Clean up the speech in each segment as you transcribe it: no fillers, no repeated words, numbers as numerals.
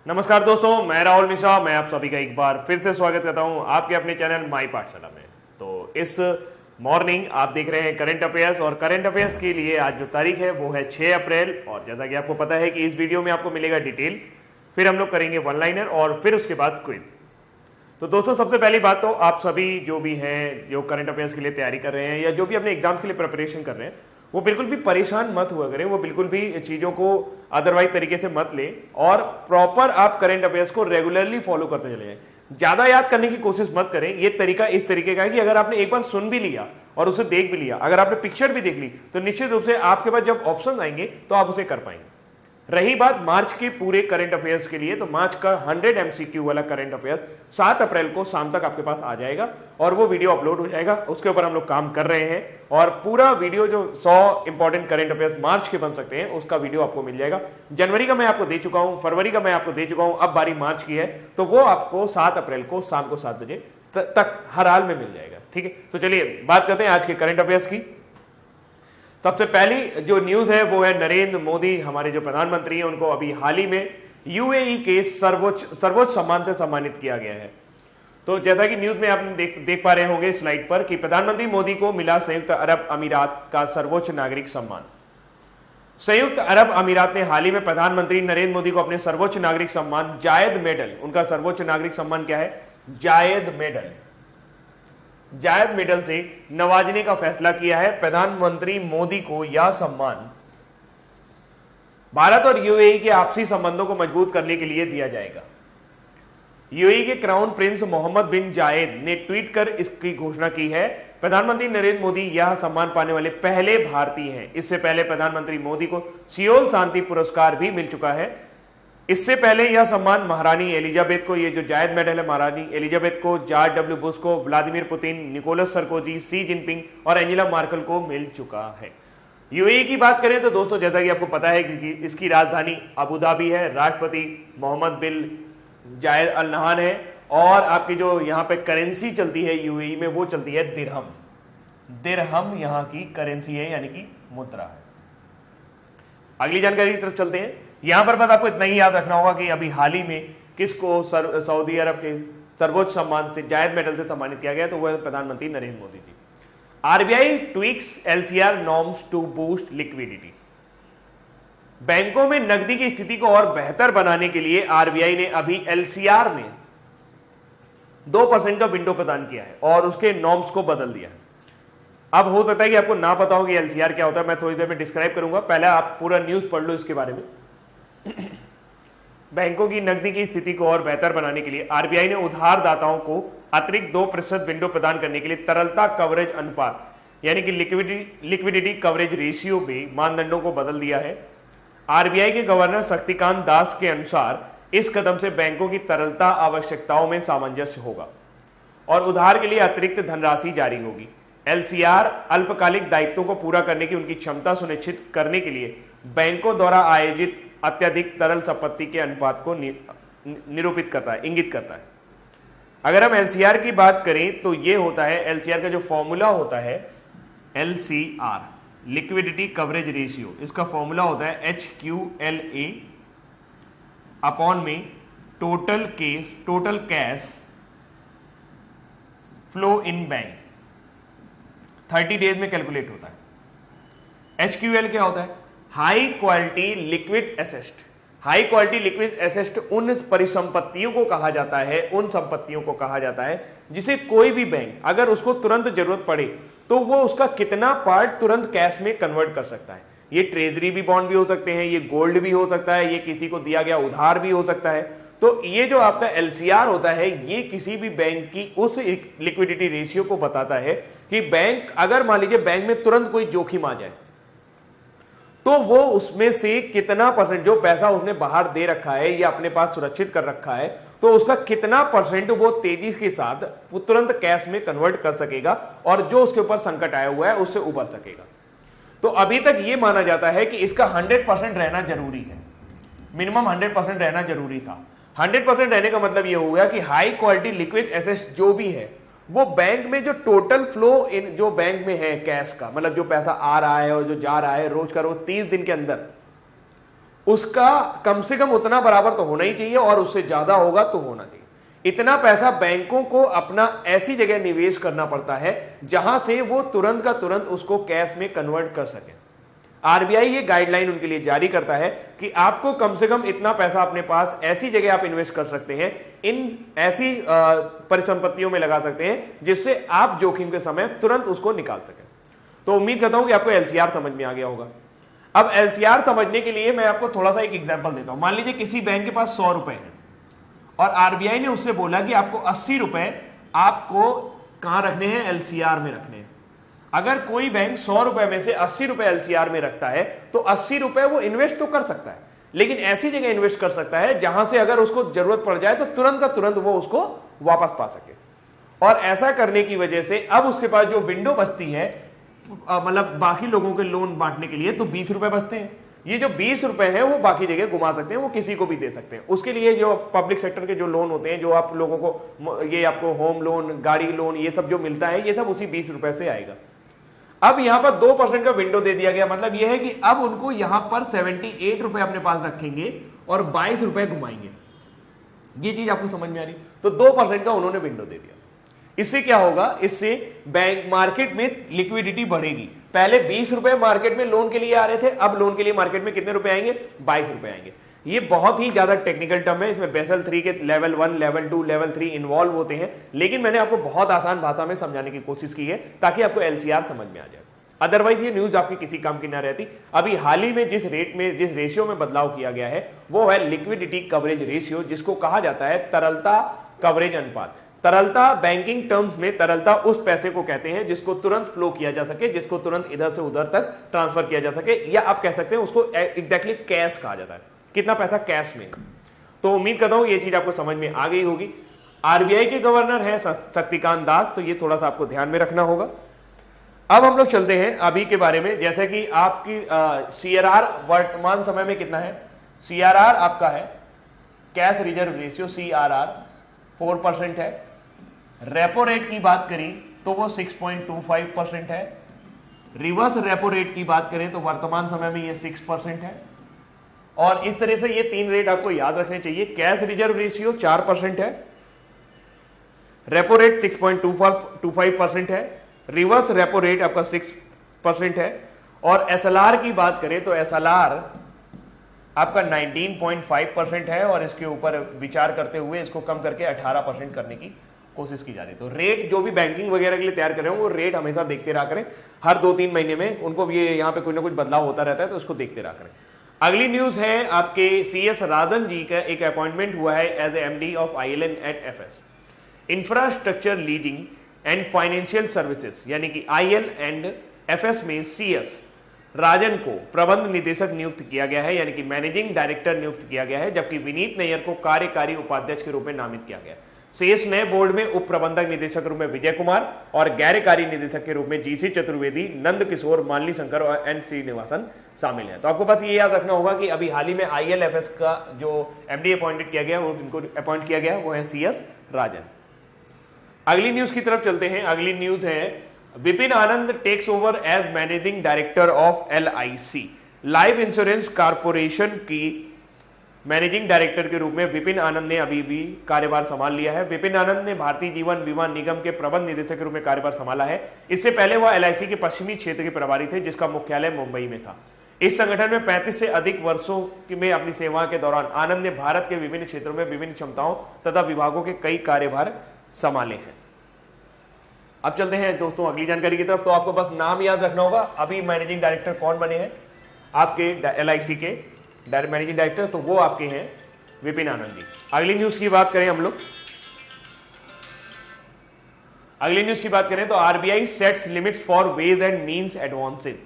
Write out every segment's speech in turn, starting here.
नमस्कार दोस्तों, मैं राहुल मिश्रा। मैं आप सभी का एक बार फिर से स्वागत करता हूं आपके अपने चैनल माई पाठशाला में। तो इस मॉर्निंग आप देख रहे हैं करंट अफेयर्स, और करंट अफेयर्स के लिए आज जो तारीख है वो है 6 अप्रैल। और जैसा कि आपको पता है कि इस वीडियो में आपको मिलेगा डिटेल, फिर हम लोग करेंगे वन लाइनर और फिर उसके बाद क्विज। तो दोस्तों, सबसे पहली बात तो आप सभी जो भी हैं, जो करंट अफेयर्स के लिए तैयारी कर रहे हैं या जो भी अपने एग्जाम्स के लिए प्रिपरेशन कर रहे हैं, वो बिल्कुल भी परेशान मत हुआ करें। वो बिल्कुल भी चीज़ों को अदरवाइज तरीके से मत लें और प्रॉपर आप करंट अफेयर्स को रेगुलरली फॉलो करते चले जाएं। ज़्यादा याद करने की कोशिश मत करें। ये तरीका इस तरीके का है कि अगर आपने एक बार सुन भी लिया और उसे देख भी लिया, अगर आपने पिक्चर भी देख ली, तो निश्चित रूप से आपके पास जब ऑप्शन आएंगे तो आप उसे कर पाएंगे। रही बात मार्च के पूरे करंट अफेयर्स के लिए, तो मार्च का 100 एमसीक्यू वाला करंट अफेयर्स 7 अप्रैल को शाम तक आपके पास आ जाएगा और वो वीडियो अपलोड हो जाएगा। उसके ऊपर हम लोग काम कर रहे हैं और पूरा वीडियो जो 100 इंपॉर्टेंट करंट अफेयर्स मार्च के बन सकते हैं, उसका वीडियो आपको मिल जाएगा। जनवरी का मैं आपको दे चुका हूं, फरवरी का मैं आपको दे चुका हूं, अब बारी मार्च की है, तो वो आपको 7 अप्रैल को शाम को 7 बजे तक हर हाल में मिल जाएगा। ठीक है, तो चलिए बात करते हैं आज के करंट अफेयर्स की। सबसे पहली जो न्यूज है वो है नरेंद्र मोदी, हमारे जो प्रधानमंत्री हैं, उनको अभी हाल ही में यूएई के सर्वोच्च सम्मान से सम्मानित किया गया है। तो जैसा कि न्यूज में आप देख पा रहे होंगे स्लाइड पर कि प्रधानमंत्री मोदी को मिला संयुक्त अरब अमीरात का सर्वोच्च नागरिक सम्मान। संयुक्त अरब अमीरात ने हाल ही में प्रधानमंत्री नरेंद्र मोदी को अपने सर्वोच्च नागरिक सम्मान जायद मेडल, उनका सर्वोच्च नागरिक सम्मान क्या है, जायद मेडल से नवाजने का फैसला किया है। प्रधानमंत्री मोदी को यह सम्मान भारत और यूएई के आपसी संबंधों को मजबूत करने के लिए दिया जाएगा। यूएई के क्राउन प्रिंस मोहम्मद बिन जायद ने ट्वीट कर इसकी घोषणा की है। प्रधानमंत्री नरेंद्र मोदी यह सम्मान पाने वाले पहले भारतीय हैं। इससे पहले प्रधानमंत्री मोदी को सियोल शांति पुरस्कार भी मिल चुका है। इससे पहले यह सम्मान महारानी एलिजाबेथ को, ये जो जायद मेडल है, महारानी एलिजाबेथ को, जॉर्ज डब्ल्यू बुश को, व्लादिमीर पुतिन, निकोलस सरकोजी, सी जिनपिंग और एंजेला मार्केल को मिल चुका है। यूएई की बात करें तो दोस्तों, जैसा कि आपको पता है क्योंकि इसकी राजधानी अबू धाबी है, राष्ट्रपति मोहम्मद बिन जायद अल नहान है, और आपकी जो यहाँ पे करेंसी चलती है यूएई में वो चलती है दिरहम। दिरहम यहाँ की करेंसी है, यानी कि मुद्रा है। अगली जानकारी की तरफ चलते हैं। यहां पर बस आपको इतना ही याद रखना होगा कि अभी हाल ही में किसको सऊदी अरब के सर्वोच्च सम्मान से जायद मेडल से सम्मानित किया गया, तो वह प्रधानमंत्री Narendra Modi ji. RBI tweaks LCR norms to boost liquidity. बैंकों में नकदी की स्थिति को और बेहतर बनाने के लिए आरबीआई ने अभी एलसीआर में 2% का विंडो प्रदान किया है और उसके नॉर्म्स को बदल दिया है। अब हो सकता है कि आपको ना पता हो कि एलसीआर क्या होता है, मैं थोड़ी देर में डिस्क्राइब करूंगा, पहले आप पूरा न्यूज पढ़ लो इसके बारे में। बैंकों की नकदी की स्थिति को और बेहतर बनाने के लिए आरबीआई ने उधारदाताओं को अतिरिक्त 2% विंडो प्रदान करने के लिए तरलता कवरेज अनुपात, यानी कि लिक्विडिटी कवरेज रेशियो पे मानदंडों को बदल दिया है। आरबीआई के गवर्नर शक्तिकांत दास के अनुसार इस कदम से बैंकों की तरलता आवश्यकताओं में सामंजस्य होगा और उधार के लिए अतिरिक्त धनराशि जारी होगी। एलसीआर अल्पकालिक दायित्वों को पूरा करने की उनकी क्षमता सुनिश्चित करने के लिए बैंकों द्वारा आयोजित अत्यधिक तरल संपत्ति के अनुपात को निरूपित करता है, इंगित करता है। अगर हम एलसीआर की बात करें तो ये होता है, एलसीआर का जो फॉर्मूला होता है एलसीआर, लिक्विडिटी कवरेज रेशियो, इसका फॉर्मूला होता है HQLA अपॉन में total cash flow in bank, 30 days में कैलकुलेट होता है। HQL क्या होता है, high quality liquid asset. High quality liquid asset उन परिसंपत्तियों को कहा जाता है, उन संपत्तियों को कहा जाता है जिसे कोई भी बैंक अगर उसको तुरंत जरूरत पड़े तो वो उसका कितना पार्ट तुरंत कैश में कन्वर्ट कर सकता है। ये ट्रेजरी भी बॉन्ड भी हो सकते हैं, ये गोल्ड भी हो सकता है, ये किसी को दिया गया उधार भी हो सकता है। तो ये जो आपका एलसीआर होता है, ये किसी भी बैंक की उस लिक्विडिटी रेशियो को बताता है कि बैंक, अगर मान लीजिए बैंक में तुरंत कोई जोखिम आ जाए तो वो उसमें से कितना परसेंट, जो पैसा उसने बाहर दे रखा है या अपने पास सुरक्षित कर रखा है, तो उसका कितना परसेंट वो तेजी के साथ वो तुरंत कैश में कन्वर्ट कर सकेगा और जो उसके ऊपर संकट आया हुआ है उससे उबर सकेगा। तो अभी तक ये माना जाता है कि इसका 100% रहना जरूरी है, मिनिमम 100% रहना जरूरी था। 100% रहने का मतलब ये हो गया कि हाई क्वालिटी लिक्विड एसेट्स जो भी है वो बैंक में जो टोटल फ्लो इन जो बैंक में है कैश का, मतलब जो पैसा आ रहा है और जो जा रहा है रोज का रोज 30 दिन के अंदर, उसका कम से कम उतना बराबर तो होना ही चाहिए और उससे ज्यादा होगा तो होना चाहिए। इतना पैसा बैंकों को अपना ऐसी जगह निवेश करना पड़ता है जहां से वो तुरंत का तुरंत उसको कैश में कन्वर्ट कर सके। आरबीआई ये गाइडलाइन उनके लिए जारी करता है कि आपको कम से कम इतना पैसा अपने पास ऐसी जगह आप इन्वेस्ट कर सकते हैं, इन ऐसी परिसंपत्तियों में लगा सकते हैं जिससे आप जोखिम के समय तुरंत उसको निकाल सकें। तो उम्मीद करता हूं कि आपको एलसीआर समझ में आ गया होगा। अब एलसीआर समझने के लिए मैं आपको थोड़ा सा एक एग्जांपल देता हूं। मान लीजिए किसी बैंक के पास 100 रुपए हैं और आरबीआई ने उससे बोला कि आपको 80 रुपए आपको कहां रखने हैं, एलसीआर में रखने हैं। अगर कोई बैंक 100 रुपए में से 80 रुपए एलसीआर में रखता है तो 80 रुपए वो इन्वेस्ट तो कर सकता है, लेकिन ऐसी जगह इन्वेस्ट कर सकता है जहां से अगर उसको जरूरत पड़ जाए तो तुरंत का तुरंत वो उसको वापस पा सके। और ऐसा करने की वजह से अब उसके पास जो विंडो बचती है, मतलब बाकी लोगों के लोन बांटने के लिए, तो 20 रुपए बचते हैं। ये जो 20 रुपए हैं वो बाकी जगह घुमा सकते हैं, वो किसी को भी दे सकते हैं। उसके लिए जो पब्लिक सेक्टर के जो लोन होते हैं, जो आप लोगों को, ये आपको होम लोन, गाड़ी लोन, ये सब जो मिलता है, ये सब उसी 20 रुपए से आएगा। अब यहां पर 2% का विंडो दे दिया गया, मतलब यह है कि अब उनको यहां पर 78 रुपए अपने पास रखेंगे और 22 रुपए घुमाएंगे। ये चीज आपको समझ में आ रही? तो 2% का उन्होंने विंडो दे दिया। इससे क्या होगा, इससे बैंक मार्केट में लिक्विडिटी बढ़ेगी। पहले 20 रुपए मार्केट में लोन के लिए आ रहे थे, अब लोन के लिए मार्केट में कितने रुपए आएंगे, 22 रुपए आएंगे। ये बहुत ही ज्यादा टेक्निकल टर्म है, इसमें बेसल 3 के लेवल 1, लेवल 2, लेवल 3 इन्वॉल्व होते हैं, लेकिन मैंने आपको बहुत आसान भाषा में समझाने की कोशिश की है ताकि आपको एलसीआर समझ में आ जाए। अदरवाइज ये न्यूज आपकी किसी काम की ना रहती। अभी हाल ही में जिस रेट में, जिस रेशियो में बदलाव किया गया है वो है लिक्विडिटी कवरेज रेशियो, जिसको कहा जाता है तरलता कवरेज अनुपात। तरलता बैंकिंग टर्म्स में तरलता उस पैसे को कहते हैं जिसको तुरंत फ्लो किया जा सके, जिसको तुरंत इधर से उधर तक ट्रांसफर किया जा सके, या आप कह सकते हैं उसको एग्जैक्टली कैश कहा जाता है, कितना पैसा कैश में। तो उम्मीद करता हूं ये चीज आपको समझ में आ गई होगी। आरबीआई के गवर्नर है शक्तिकांत दास, तो ये थोड़ा सा आपको ध्यान में रखना होगा। अब हम लोग चलते हैं अभी के बारे में, जैसे कि आपकी सीआरआर वर्तमान समय में कितना है। सीआरआर आपका है कैश रिजर्व रेशियो, सीआरआर 4% है। रेपो रेट की बात करें तो वो 6.25% है। रिवर्स रेपो रेट की बात करें तो वर्तमान समय में ये 6% है। और इस तरह से ये 3 रेट आपको याद रखने चाहिए। कैश रिजर्व रेशियो 4% है, रेपो रेट 6.25% है, रिवर्स रेपो रेट आपका 6% है, और एसएलआर की बात करें तो एसएलआर आपका 19.5% है, और इसके ऊपर विचार करते हुए इसको कम करके 18% करने की कोशिश की जा रही है। तो रेट जो भी बैंकिंग वगैरह के लिए तैयार कर रहे हो वो रेट हमेशा देखते रहा करें, हर 2-3 महीने में उनको भी यहाँ पे कुछ ना कुछ बदलाव होता रहता है, तो उसको देखते रहा करें। अगली न्यूज है आपके CS राजन जी का एक अपॉइंटमेंट हुआ है as MD of ILN at FS, infrastructure leading and financial services, यानी कि IL एंड FS में CS राजन को प्रबंध निदेशक नियुक्त किया गया है, यानी कि मैनेजिंग डायरेक्टर नियुक्त किया गया है, जबकि विनीत नैयर को कार्यकारी उपाध्यक्ष के रूप में नामित किया गया है। शेष नए बोर्ड में उप प्रबंधक निदेशक के रूप में विजय कुमार और गैरकारी निदेशक के रूप में GC चतुर्वेदी, नंद किशोर, मानली शंकर और N श्रीनिवासन शामिल हैं। तो आपको बस ये याद रखना होगा कि अभी हाल ही में IL FS का जो MD अपॉइंटेड किया गया, वो इनको अपॉइंट किया गया वो है CS राजन। अगली न्यूज की तरफ चलते हैं। अगली न्यूज है Vipin Anand takes over as managing director of LIC, life insurance corporation की मैनेजिंग डायरेक्टर के रूप में विपिन आनंद ने अभी भी कार्यभार संभाल लिया है। विपिन आनंद ने भारतीय जीवन बीमा निगम के प्रबंध निदेशक के रूप में कार्यभार संभाला है। इससे पहले वह LIC के पश्चिमी क्षेत्र के प्रभारी थे, जिसका मुख्यालय मुंबई में था। इस संगठन में 35 से अधिक वर्षों में अपनी सेवा के दौरान आनंद ने भारत के विभिन्न क्षेत्रों में विभिन्न क्षमताओं तथा विभागों के कई कार्यभार संभाले हैं। अब चलते हैं दोस्तों अगली जानकारी की तरफ। तो आपको बस नाम याद रखना होगा, अभी मैनेजिंग डायरेक्टर कौन बने हैं आपके LIC के मैनेजिंग डायरेक्टर, तो वो आपके हैं विपिन आनंद जी। अगली न्यूज की बात करें हम लोग, अगली न्यूज की बात करें तो RBI sets limits for ways and means advances.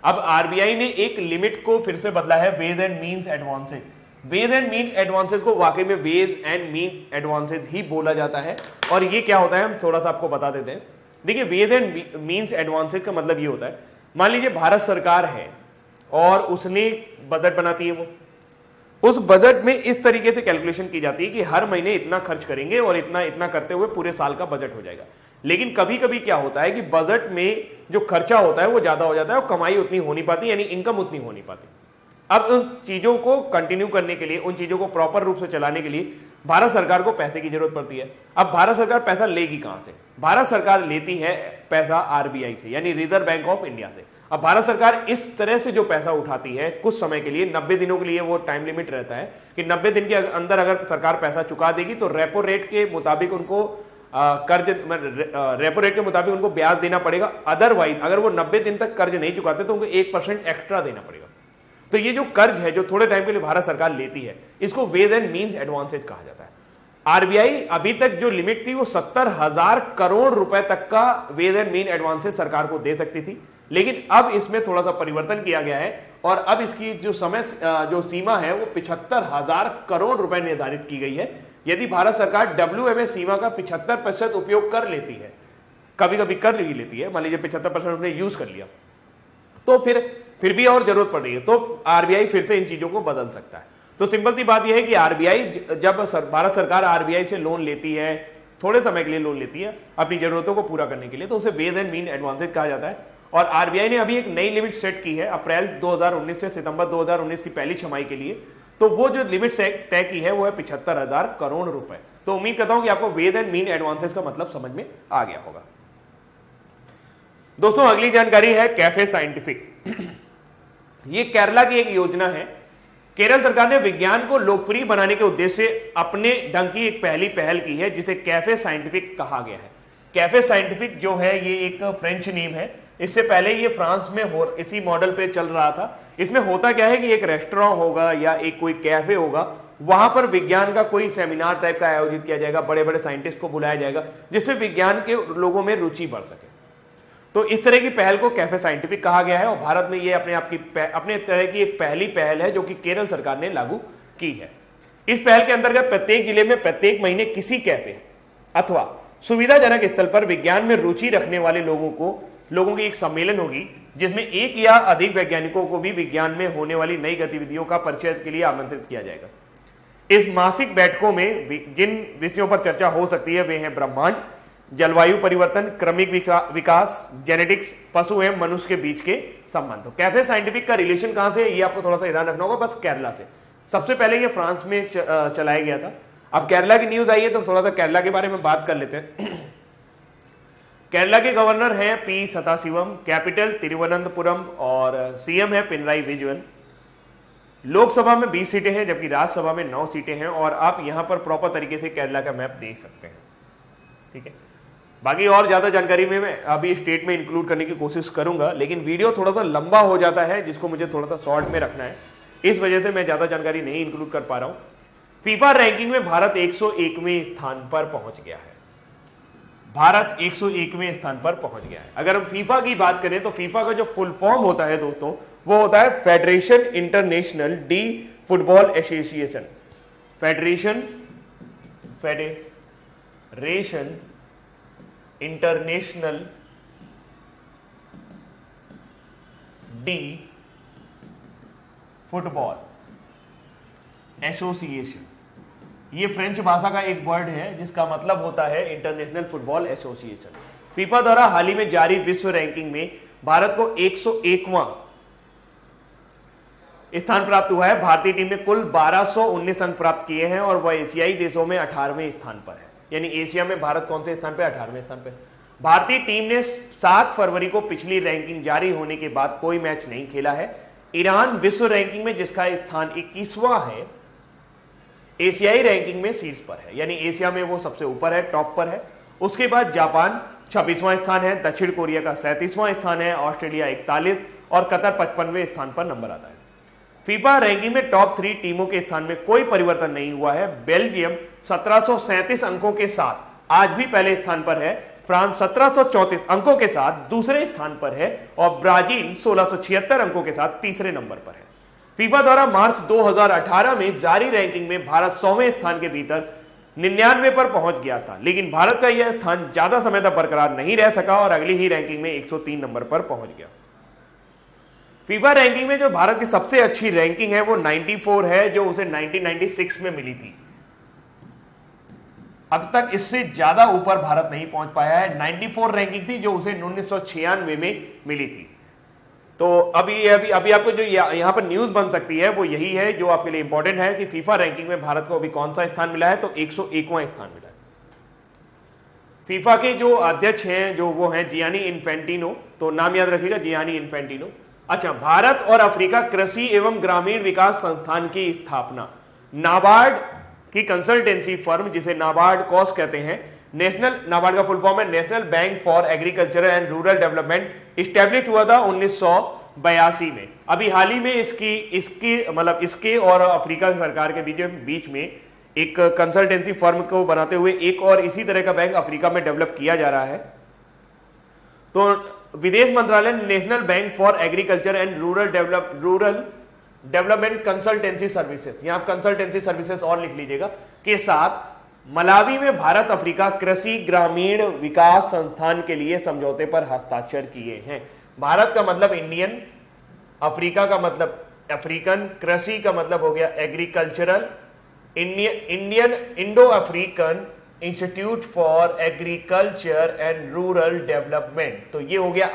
अब RBI ने एक लिमिट को फिर से बदला है, ways and means advances. Ways and mean advances को वाकई में वेज एंड मीन एडवांसेज ही बोला जाता है। और ये क्या होता है हम थोड़ा सा आपको बता देते हैं। देखिए वेज एंड मींस एडवांसेज का मतलब ये होता है, मान लीजिए भारत सरकार है और उसने बजट बनाती है, वो उस बजट में इस तरीके से कैलकुलेशन की जाती है कि हर महीने इतना खर्च करेंगे और इतना इतना करते हुए पूरे साल का बजट हो जाएगा। लेकिन कभी कभी क्या होता है कि बजट में जो खर्चा होता है वो ज्यादा हो जाता है और कमाई उतनी हो नहीं पाती, यानी इनकम उतनी हो नहीं पाती। अब उन चीजों को कंटिन्यू करने के लिए, उन चीजों को प्रॉपर रूप से चलाने के लिए भारत सरकार को पैसे की जरूरत पड़ती है। अब भारत सरकार पैसा लेगी कहां से? भारत सरकार लेती है पैसा आरबीआई से, यानी रिजर्व बैंक ऑफ इंडिया से। अब भारत सरकार इस तरह से जो पैसा उठाती है कुछ समय के लिए, 90 दिनों के लिए वो टाइम लिमिट रहता है कि 90 दिन के अंदर अगर सरकार पैसा चुका देगी तो रेपो रेट के मुताबिक उनको रेपो रेट के मुताबिक उनको ब्याज देना पड़ेगा। अदरवाइज अगर वो 90 दिन तक कर्ज नहीं चुकाते तो उनको 1% एक्स्ट्रा देना पड़ेगा। तो ये जो कर्ज है जो थोड़े टाइम के लिए भारत सरकार लेती है, इसको वेज एंड मीन्स एडवांसेज कहा जाता है। आरबीआई अभी तक जो लिमिट थी वो 70,000 करोड़ रुपए तक का वेज एंड मीन एडवांसेज सरकार को दे सकती थी, लेकिन अब इसमें थोड़ा सा परिवर्तन किया गया है और अब इसकी जो जो सीमा है वो 75,000 करोड़ रुपए निर्धारित की गई है। यदि भारत सरकार WMA सीमा का 75% उपयोग कर लेती है, कभी कभी कर लेती है, मान लीजिए 75% उसने यूज कर लिया, तो फिर भी और जरूरत पड़ रही है तो आरबीआई फिर से इन चीजों को बदल सकता है। तो सिंपल सी बात यह है कि आरबीआई जब भारत सरकार आरबीआई से लोन लेती है, थोड़े समय के लिए लोन लेती है अपनी जरूरतों को पूरा करने के लिए, तो उसे वेज एंड मीन एडवांसेज कहा जाता है। और आरबीआई ने अभी एक नई लिमिट सेट की है अप्रैल 2019 से सितंबर 2019 की पहली छमाही के लिए। तो वो जो लिमिट तय की है वो है 75,000 करोड़ रुपए। तो उम्मीद करता हूं कि आपको वेज एंड मीन एडवांसेज का मतलब समझ में आ गया होगा। दोस्तों अगली जानकारी है कैफे साइंटिफिक। ये केरला की एक योजना है। केरल सरकार ने विज्ञान को लोकप्रिय बनाने के उद्देश्य से अपने ढंग की एक पहली पहल की है जिसे कैफे साइंटिफिक कहा गया है। कैफे साइंटिफिक जो है ये एक फ्रेंच नेम है। इससे पहले ये फ्रांस में इसी मॉडल पे चल रहा था। इसमें होता क्या है कि एक रेस्टोरेंट होगा या एक कोई कैफे होगा, वहां पर विज्ञान का कोई सेमिनार टाइप का आयोजित किया जाएगा, बड़े बड़े साइंटिस्ट को बुलाया जाएगा जिससे विज्ञान के लोगों में रुचि बढ़ सके। तो इस तरह की पहल को कैफे साइंटिफिक कहा गया है और भारत में ये अपने तरह की एक पहली पहल है जो कि केरल सरकार ने लागू की है। इस पहल के अंतर्गत प्रत्येक जिले में प्रत्येक महीने किसी कैफे अथवा सुविधाजनक स्थल पर विज्ञान में रुचि रखने वाले लोगों की एक सम्मेलन होगी जिसमें एक या अधिक वैज्ञानिकों को भी विज्ञान में होने वाली नई गतिविधियों का परिचय के लिए आमंत्रित किया जाएगा। इस मासिक बैठकों में जिन विषयों पर चर्चा हो सकती है वे हैं ब्रह्मांड, जलवायु परिवर्तन, क्रमिक विकास, जेनेटिक्स, पशु एवं मनुष्य के बीच के संबंध। तो कैफे साइंटिफिक का रिलेशन कहां से है ये आपको थोड़ा सा ध्यान रखना होगा, बस केरला से। सबसे पहले ये फ्रांस में चलाया गया था। अब केरला की न्यूज आई है तो थोड़ा सा केरला के बारे में बात कर लेते हैं। केरला के गवर्नर हैं पी सदाशिवम, कैपिटल तिरुवनंतपुरम और सीएम है पिनराई विजयन। लोकसभा में 20 सीटें हैं जबकि राज्यसभा में 9 सीटें हैं और आप यहां पर प्रॉपर तरीके से केरला का मैप देख सकते हैं। ठीक है, बाकी और ज्यादा जानकारी में मैं अभी स्टेट में इंक्लूड करने की कोशिश करूंगा, लेकिन वीडियो थोड़ा सा लंबा हो जाता है जिसको मुझे थोड़ा सा शॉर्ट में रखना है, इस वजह से मैं ज्यादा जानकारी नहीं इंक्लूड कर पा रहा हूं। फीफा रैंकिंग में भारत 101वें स्थान पर पहुंच गया है। भारत 101वें स्थान पर पहुंच गया है। अगर हम फीफा की बात करें तो फीफा का जो फुल फॉर्म होता है दोस्तों वो होता है federation international D football association. Federation international D football association. ये फ्रेंच भाषा का एक वर्ड है जिसका मतलब होता है इंटरनेशनल फुटबॉल एसोसिएशन। फीफा द्वारा हाल ही में जारी विश्व रैंकिंग में भारत को 101वां स्थान प्राप्त हुआ है। भारतीय टीम ने कुल 1219 अंक प्राप्त किए हैं और वह एशियाई देशों में 18वें स्थान पर है। यानी एशिया में भारत कौन से स्थान पर? 18वें स्थान पर। भारतीय टीम ने 7 फरवरी को पिछली रैंकिंग जारी होने के बाद कोई मैच नहीं खेला है। ईरान विश्व रैंकिंग में जिसका स्थान 21वां है, एशियाई रैंकिंग में शीर्ष पर है, यानी एशिया में वो सबसे ऊपर है, टॉप पर है। उसके बाद जापान 26वां स्थान है, दक्षिण कोरिया का 37वां स्थान है, ऑस्ट्रेलिया 41 और कतर 55वें स्थान पर नंबर आता है। फीफा रैंकिंग में टॉप 3 टीमों के स्थान में कोई परिवर्तन नहीं हुआ है। बेल्जियम 1737 अंकों के साथ आज भी पहले स्थान पर है, फ्रांस 1734 अंकों के साथ दूसरे स्थान पर है और ब्राजील 1676 अंकों के साथ तीसरे नंबर पर है। फीफा द्वारा मार्च 2018 में जारी रैंकिंग में भारत 100वें स्थान के भीतर 99 पर पहुंच गया था, लेकिन भारत का यह स्थान ज्यादा समय तक बरकरार नहीं रह सका और अगली ही रैंकिंग में 103 नंबर पर पहुंच गया। फीफा रैंकिंग में जो भारत की सबसे अच्छी रैंकिंग है वो 94 है, जो उसे 1996 में मिली थी। अब तक इससे ज्यादा ऊपर भारत नहीं पहुंच पाया है। 94 रैंकिंग थी जो उसे 1996 में मिली थी। तो अभी आपको जो यहाँ पर न्यूज बन सकती है वो यही है जो आपके लिए इंपॉर्टेंट है कि फीफा रैंकिंग में भारत को अभी कौन सा स्थान मिला है, तो 101वां स्थान मिला है। फीफा के जो अध्यक्ष हैं जो वो हैं जियानी इन्फेंटिनो, तो नाम याद रखिएगा, जियानी इन्फेंटिनो। अच्छा, भारत और अफ्रीका कृषि एवं ग्रामीण विकास संस्थान की स्थापना, नाबार्ड की कंसल्टेंसी फर्म जिसे नाबार्ड कॉस कहते हैं, नाबार्ड का फुल फॉर्म है national bank for agriculture and rural development, establish हुआ था 1982 में। अभी हाल ही में इसके और अफ्रीका सरकार के बीच में एक कंसल्टेंसी फर्म को बनाते हुए एक और इसी तरह का बैंक अफ्रीका में डेवलप किया जा रहा है। तो विदेश मंत्रालय ने national bank for agriculture and rural development consultancy services, यहां कंसल्टेंसी सर्विसेज और लिख लीजिएगा, के साथ मलावी में भारत अफ्रीका कृषि ग्रामीण विकास संस्थान के लिए समझौते पर हस्ताक्षर किए हैं। भारत का मतलब इंडियन, अफ्रीका का मतलब अफ्रीकन, कृषि का मतलब हो गया agricultural, Indian Indo African institute for agriculture and rural development, तो ये हो गया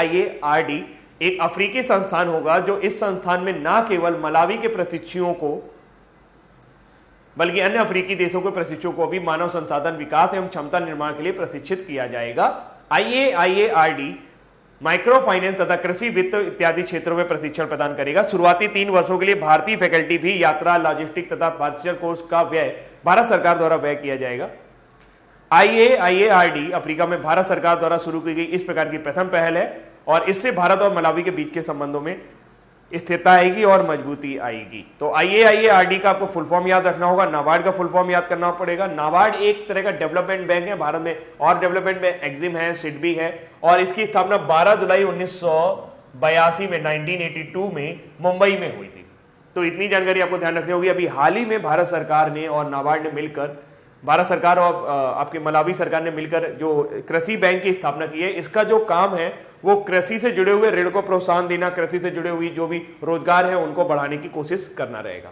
IAIARD एक अफ्रीकी संस्थान होगा जो इस संस्थान में ना केवल मलावी के प्रशिक्षुओं को बल्कि अन्य अफ्रीकी देशों के प्रशिक्षुओं को भी मानव संसाधन विकास एवं क्षमता निर्माण के लिए प्रशिक्षित किया जाएगा। IAIARD माइक्रो फाइनेंस तथा कृषि वित्त इत्यादि क्षेत्रों में प्रशिक्षण प्रदान करेगा। शुरुआती 3 वर्षों के लिए भारतीय फैकल्टी भी यात्रा, लॉजिस्टिक तथा वर्चुअल कोर्स का व्यय भारत सरकार द्वारा व्यय किया जाएगा। IAIARD अफ्रीका में भारत सरकार द्वारा शुरू की गई इस प्रकार की प्रथम पहल है और इससे भारत और मलावी के बीच के संबंधों में स्थिरता आएगी और मजबूती आएगी। तो IAIARD का आपको फुल फॉर्म याद रखना होगा, नाबार्ड का फुल फॉर्म याद करना पड़ेगा। नाबार्ड एक तरह का डेवलपमेंट बैंक है भारत में, और डेवलपमेंट बैंक एक्जिम है, सिडबी है, और इसकी स्थापना 12 जुलाई 1982 में 1982 में मुंबई में हुई थी। तो इतनी जानकारी आपको ध्यान रखनी होगी। अभी हाल ही में भारत सरकार ने और नाबार्ड ने मिलकर, भारत सरकार और आपके मलावी सरकार ने मिलकर जो कृषि बैंक की स्थापना की है, इसका जो काम है वो कृषि से जुड़े हुए ऋण को प्रोत्साहन देना, कृषि से जुड़े हुई जो भी रोजगार है उनको बढ़ाने की कोशिश करना रहेगा।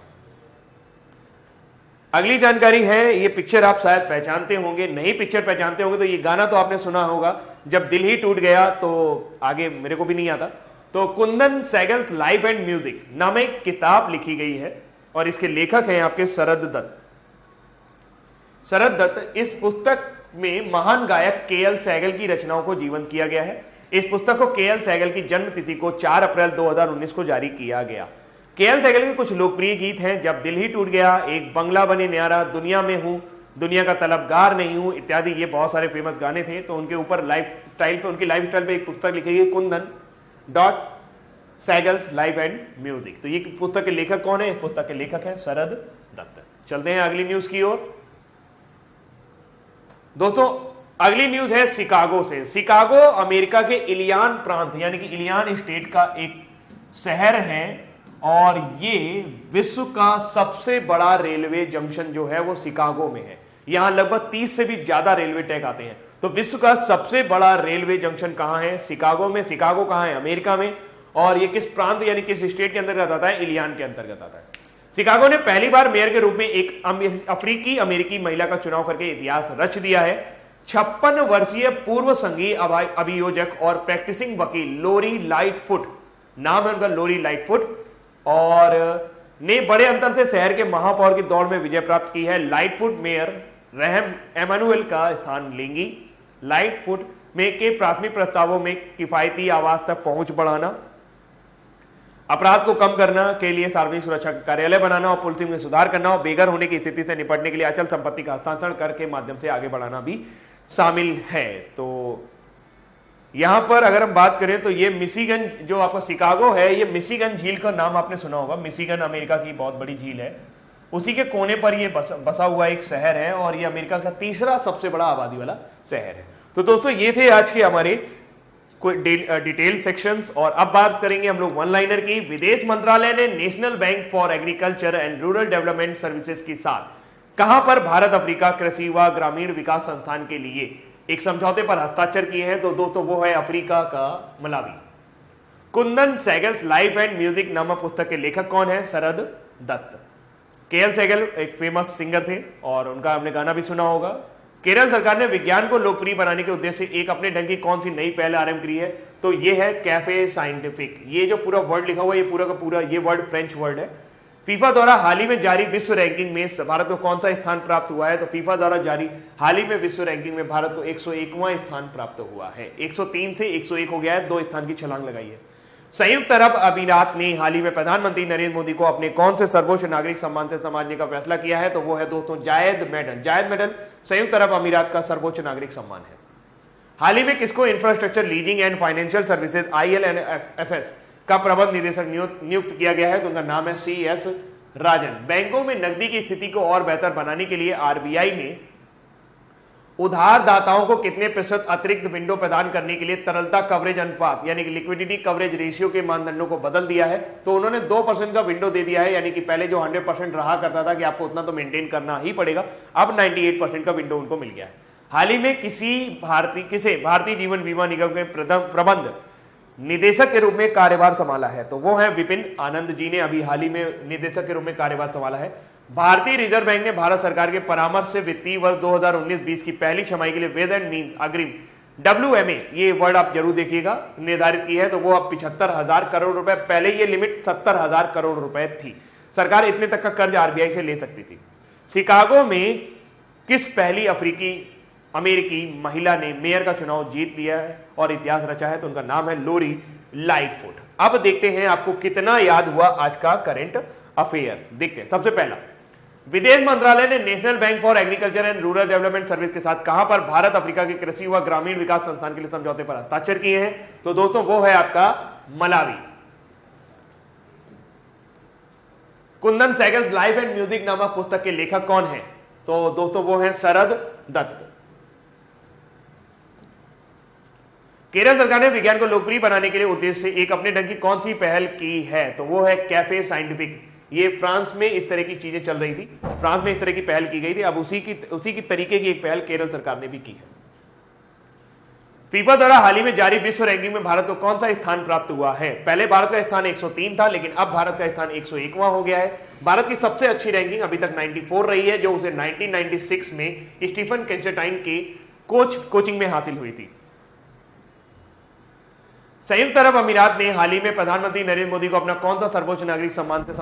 अगली जानकारी है, ये पिक्चर आप शायद पहचानते होंगे, नहीं पिक्चर पहचानते होंगे तो ये गाना तो आपने सुना होगा, जब दिल ही टूट गया, तो आगे मेरे को भी नहीं आता। तो Kundan Saigal life and music नाम एक किताब लिखी गई है और इसके लेखक हैं आपके शरद दत्त। शरद दत्त, इस पुस्तक में महान गायक KL सहगल की रचनाओं को जीवंत किया गया है। इस पुस्तक को KL सहगल की जन्म तिथि को 4 अप्रैल 2019 को जारी किया गया। KL सहगल के कुछ लोकप्रिय गीत हैं, जब दिल ही टूट गया, एक बंगला बने न्यारा, दुनिया में हूं, दुनिया का तलबगार नहीं हूं इत्यादि। ये बहुत सारे फेमस गाने थे। तो उनके ऊपर उनकी लाइफ स्टाइल पे एक पुस्तक लिखी गई, Kundan Saigal's life and music. तो ये पुस्तक के लेखक कौन है? इस पुस्तक के लेखक है शरद दत्त। चलते हैं अगली न्यूज की ओर। दोस्तों अगली न्यूज है शिकागो से। शिकागो अमेरिका के इलियान प्रांत यानी कि इलियान स्टेट का एक शहर है और ये विश्व का सबसे बड़ा रेलवे जंक्शन जो है वो शिकागो में है। यहां लगभग 30 से भी ज्यादा रेलवे ट्रैक आते हैं। तो विश्व का सबसे बड़ा रेलवे जंक्शन कहां है? शिकागो में। शिकागो कहां है? अमेरिका में। और ये किस प्रांत यानी किस स्टेट के अंतर्गत आता है? इलियान के अंतर्गत आता है। शिकागो ने पहली बार मेयर के रूप में एक अफ्रीकी अमेरिकी महिला का चुनाव करके इतिहास रच दिया है। 56 वर्षीय पूर्व संघीय अभियोजक और प्रैक्टिसिंग वकील लोरी लाइटफुट, नाम है उनका लोरी लाइटफुट, और ने बड़े अंतर से शहर के महापौर की दौड़ में विजय प्राप्त की है। लाइटफुट मेयर रहम एमानुएल का स्थान लेंगी। लाइटफुट में के प्राथमिक प्रस्तावों में किफायती आवास तक पहुंच बढ़ाना, अपराध को कम करना के लिए सार्वजनिक सुरक्षा कार्यालय बनाना और पुलिसिंग में सुधार करना और बेघर होने की स्थिति से निपटने के लिए अचल संपत्ति का हस्तांतरण कर के माध्यम से आगे बढ़ाना भी शामिल है। तो यहां पर अगर हम बात करें तो ये मिशिगन जो आपका शिकागो है, ये मिशिगन झील का नाम आपने सुना होगा। मिशिगन अमेरिका की बहुत बड़ी झील है, उसी के कोने पर ये बसा हुआ एक शहर है और ये अमेरिका का तीसरा सबसे बड़ा आबादी वाला शहर है। तो दोस्तों ये थे आज के हमारे कोई डिटेल सेक्शंस। और अब बात करेंगे हम लोग वन लाइनर की। विदेश मंत्रालय ने national bank for agriculture and rural development services के साथ कहां पर भारत अफ्रीका कृषि व ग्रामीण विकास संस्थान के लिए एक समझौते पर हस्ताक्षर किए हैं। तो दोस्तों वो है अफ्रीका का Malawi. Kundan Saigal's life and music नामक पुस्तक के लेखक कौन है? शरद दत्त। KL सहगल एक फेमस सिंगर थे और उनका हमने गाना भी सुना होगा, केरल सरकार ने विज्ञान को लोकप्रिय बनाने के उद्देश्य से एक अपने ढंग की कौन सी नई पहल आरंभ की है? तो ये है कैफे साइंटिफिक। ये जो पूरा वर्ड लिखा हुआ है, ये पूरा का पूरा ये वर्ड फ्रेंच वर्ड है। फीफा द्वारा हाल ही में जारी विश्व रैंकिंग में भारत को कौन सा स्थान प्राप्त हुआ है? तो फीफा द्वारा जारी हाल ही में विश्व रैंकिंग में भारत को 101वां स्थान प्राप्त हुआ है। 103 से 101 हो गया है, 2 स्थान की छलांग लगाई है। संयुक्त अरब अमीरात ने हाल ही में प्रधानमंत्री नरेंद्र मोदी को अपने कौन से सर्वोच्च नागरिक सम्मान से सम्मानने का फैसला किया है? तो वो है दोस्तों जायद मेडल। जायद मेडल संयुक्त अरब अमीरात का सर्वोच्च नागरिक सम्मान है। हाल ही में किसको infrastructure leasing and financial services ILFS का प्रबंध निदेशक नियुक्त किया गया है? तो उनका नाम है CS राजन। बैंकों में नकदी की स्थिति को और बेहतर बनाने के लिए RBI ने उधारदाताओं को कितने प्रतिशत अतिरिक्त विंडो प्रदान करने के लिए तरलता कवरेज अनुपात यानी कि लिक्विडिटी कवरेज रेशियो के मानदंडों को बदल दिया है? तो उन्होंने 2% का विंडो दे दिया है, यानी कि पहले जो 100% रहा करता था कि आपको उतना तो मेंटेन करना ही पड़ेगा, अब 98% का विंडो उनको मिल गया है। हाल ही में किसे भारतीय जीवन बीमा निगम के प्रबंध निदेशक के रूप में कार्यभार संभाला है? तो वो है विपिन आनंद जी ने अभी हाल ही में निदेशक के रूप में कार्यभार संभाला है। भारतीय रिजर्व बैंक ने भारत सरकार के परामर्श से वित्तीय वर्ष 2019-20 की पहली छमाही के लिए वेद एंड मीन्स अग्रिम WMA, ये वर्ड आप जरूर देखिएगा, निर्धारित की है। तो वो अब 75,000 करोड़ रुपए, पहले ये लिमिट 70,000 करोड़ रुपए थी। सरकार इतने तक का कर्ज RBI से ले सकती थी। शिकागो में किस पहली अमेरिकी महिला ने मेयर का चुनाव जीत लिया है और इतिहास रचा है? तो उनका नाम है लोरी लाइटफुट। अब देखते हैं आपको कितना याद हुआ आज का करंट अफेयर्स। देखते हैं। सबसे पहला, विदेश मंत्रालय ने national bank for agriculture and rural development service के साथ कहां पर भारत अफ्रीका के कृषि व ग्रामीण विकास संस्थान के लिए समझौते पर हस्ताक्षर किए हैं? तो दोस्तों वो है आपका Malawi. Kundan Saigal life and music नामक पुस्तक के लेखक कौन है? तो दोस्तों वो है शरद दत्त। केरल सरकार ने विज्ञान को लोकप्रिय बनाने के लिए उद्देश्य से एक अपने ढंग की कौन सी पहल की है? तो वो है कैफे साइंटिफिक। ये फ्रांस में इस तरह की चीजें चल रही थी, फ्रांस में इस तरह की पहल की गई थी। अब उसी की तरीके की एक पहल केरल सरकार ने भी की है। फीफा द्वारा हाल ही में जारी विश्व रैंकिंग में भारत को कौन सा स्थान प्राप्त हुआ है? पहले भारत का स्थान 103 था, लेकिन अब भारत का स्थान 101वां हो गया है। भारत की सबसे अच्छी रैंकिंग अभी तक 94 रही है, जो उसे 1996 में स्टीफन कैंसेटाइन के कोचिंग में हासिल हुई थी। संयुक्त अरब अमीरात ने हाल ही में प्रधानमंत्री नरेंद्र मोदी को अपना कौन सा सर्वोच्च नागरिक सम्मान से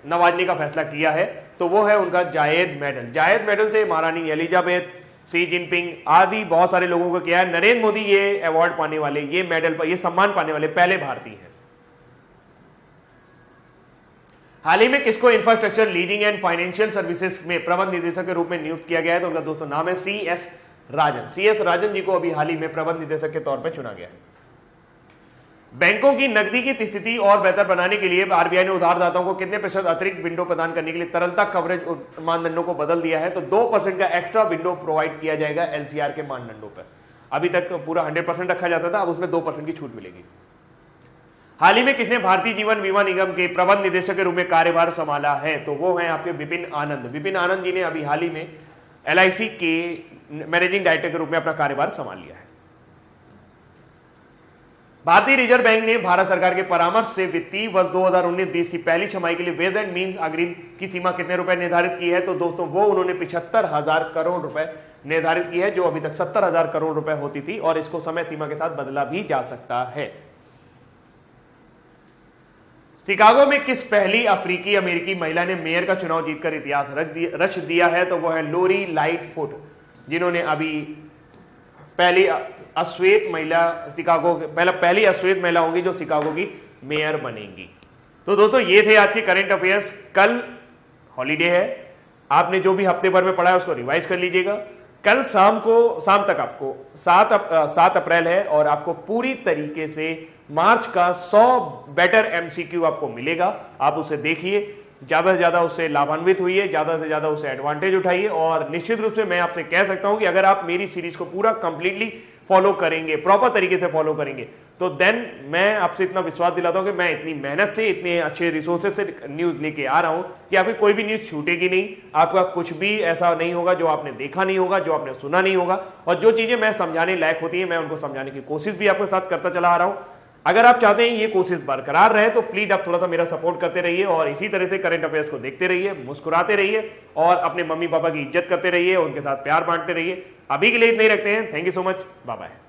नवाजने का फैसला किया है? तो वो है उनका जायद मेडल। जायद मेडल से महारानी एलिजाबेथ, सी जिनपिंग आदि बहुत सारे लोगों को किया है। नरेंद्र मोदी ये अवार्ड पाने वाले, ये मेडल पर, ये सम्मान पाने वाले पहले भारतीय हैं। हाल ही में किसको infrastructure leasing and financial services में प्रबंध निदेशक के रूप में नियुक्त किया गया है? तो उनका दोस्तों नाम है CS राजन। CS राजन जी को अभी हाल ही में प्रबंध निदेशक के तौर पर चुना गया है। बैंकों की नकदी की स्थिति और बेहतर बनाने के लिए RBI ने उधारदाताओं को कितने प्रतिशत अतिरिक्त विंडो प्रदान करने के लिए तरलता कवरेज मानदंडों को बदल दिया है? तो 2% का एक्स्ट्रा विंडो प्रोवाइड किया जाएगा LCR के मानदंडों पर। अभी तक पूरा 100% रखा जाता था, अब उसमें 2% की छूट मिलेगी। हाल ही में किसने भारतीय जीवन बीमा निगम के प्रबंध निदेशक के रूप में कार्यभार संभाला है? तो वो है आपके विपिन आनंद। विपिन आनंद जी ने अभी हाल ही में LIC के मैनेजिंग डायरेक्टर के रूप में अपना कार्यभार संभाल लिया है। भारतीय रिजर्व बैंक ने भारत सरकार के परामर्श से वित्तीय वर्ष 2019-20 की पहली छमाही के लिए वेद एंड मीन्स अग्रिम की सीमा कितने रुपए निर्धारित की है? तो दोस्तों वो उन्होंने 75,000 करोड़ रुपए निर्धारित की है, जो अभी तक 70,000 करोड़ रुपए होती थी, और इसको समय सीमा के साथ बदला भी जा सकता है। शिकागो में किस पहली अफ्रीकी अमेरिकी महिला ने मेयर का चुनाव जीतकर इतिहास रच दिया है? तो वह है लोरी लाइटफुट, जिन्होंने अभी पहली अश्वेत महिला पहली अश्वेत महिला होंगी जो शिकागो की मेयर बनेंगी। तो दोस्तों ये थे आज के करंट अफेयर्स। कल हॉलीडे है, आपने जो भी हफ्ते भर में पढ़ा है उसको रिवाइज कर लीजिएगा। कल शाम तक आपको 7 अप्रैल है, और आपको पूरी तरीके से मार्च का 100 बेटर MCQ आपको मिलेगा। आप उसे देखिए, ज्यादा से ज्यादा उससे लाभान्वित हुई, ज्यादा से ज्यादा उससे एडवांटेज उठाइए। और निश्चित रूप से मैं आपसे कह सकता हूं कि अगर आप मेरी सीरीज को पूरा कंप्लीटली फॉलो करेंगे, प्रॉपर तरीके से फॉलो करेंगे, तो देन मैं आपसे इतना विश्वास दिलाता हूं कि मैं इतनी मेहनत से, इतने अच्छे रिसोर्सेज से न्यूज लेके आ रहा हूं कि आपकी कोई भी न्यूज छूटेगी नहीं। आपका कुछ भी ऐसा नहीं होगा जो आपने देखा नहीं होगा, जो आपने सुना नहीं होगा। और जो चीजें मैं समझाने लायक होती है, मैं उनको समझाने की कोशिश भी आपके साथ करता चला आ रहा हूं। अगर आप चाहते हैं ये कोशिश बरकरार रहे तो प्लीज आप थोड़ा सा मेरा सपोर्ट करते रहिए और इसी तरह से करंट अफेयर्स को देखते रहिए, मुस्कुराते रहिए और अपने मम्मी पापा की इज्जत करते रहिए, उनके साथ प्यार बांटते रहिए। अभी के लिए इतना ही रखते हैं। Thank you so much, bye bye.